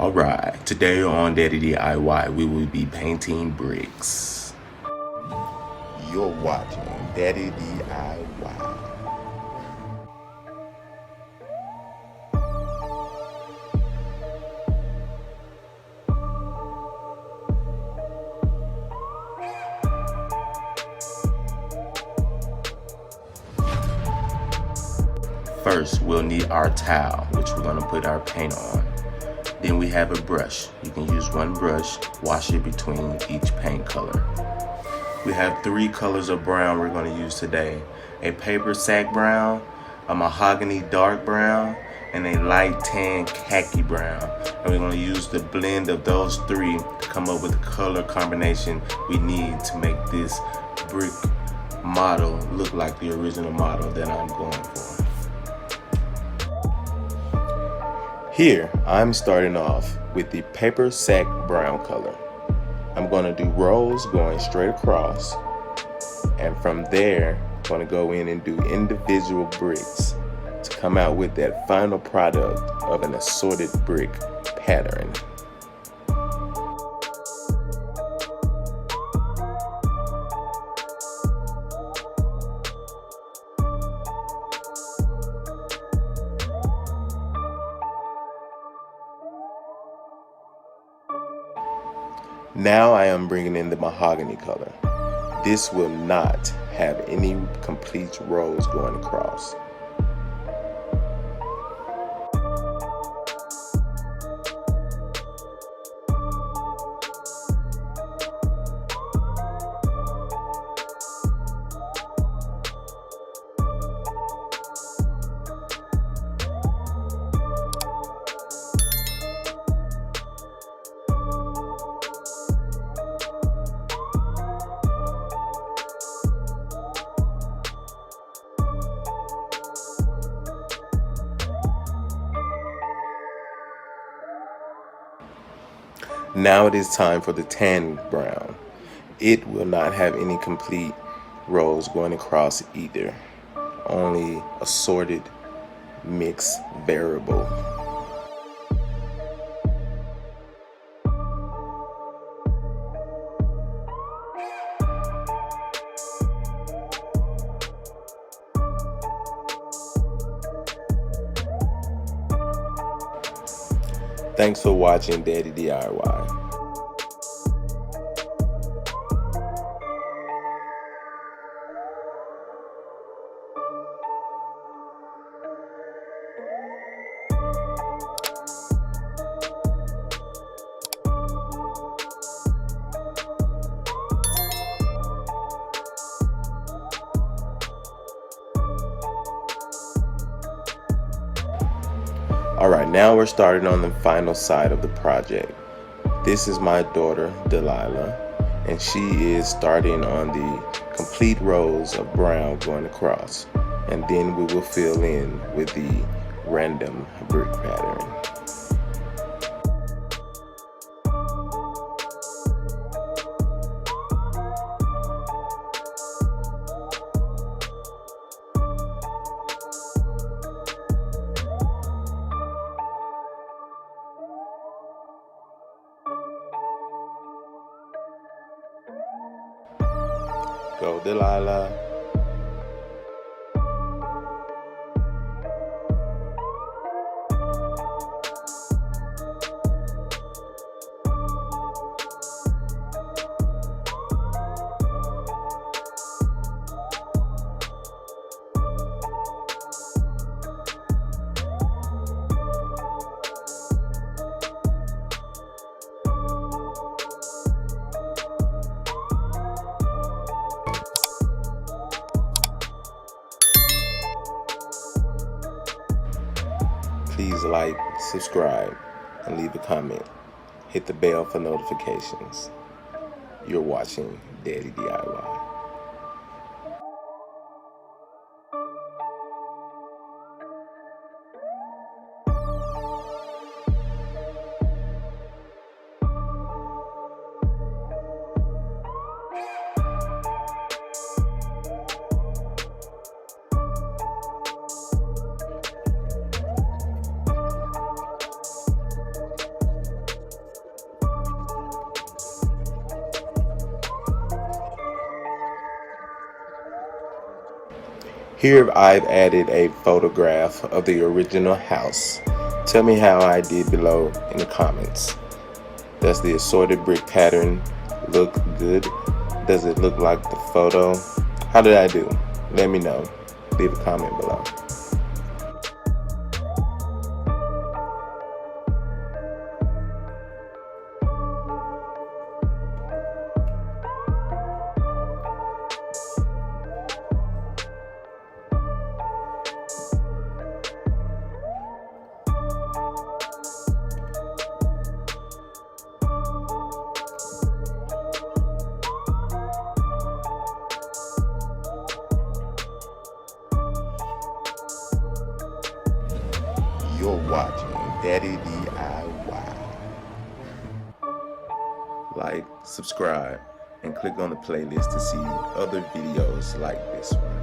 Alright, today on Daddy DIY, we will be painting bricks. You're watching Daddy DIY. First, we'll need our towel, which we're going to put our paint on. Then we have a brush. You can use one brush, wash it between each paint color. We have 3 colors of brown we're going to use today. A paper sack brown, a mahogany dark brown, and a light tan khaki brown. And we're going to use the blend of those 3 to come up with the color combination we need to make this brick model look like the original model that I'm going for. Here, I'm starting off with the paper sack brown color. I'm going to do rows going straight across, and from there, I'm going to go in and do individual bricks to come out with that final product of an assorted brick pattern. Now I am bringing in the mahogany color. This will not have any complete rows going across. Now it is time for the tan brown. It will not have any complete rows going across either, only assorted mixed variable. Thanks for watching Daddy DIY. Alright, now we're starting on the final side of the project. This is my daughter, Delilah, and she is starting on the complete rows of brown going across. And then we will fill in with the random brick pattern. Go, Delilah. Please like, subscribe, and leave a comment. Hit the bell for notifications. You're watching Daddy DIY. Here I've added a photograph of the original house. Tell me how I did below in the comments. Does the assorted brick pattern look good? Does it look like the photo? How did I do? Let me know. Leave a comment below. You're watching Daddy DIY. Like, subscribe, and click on the playlist to see other videos like this one.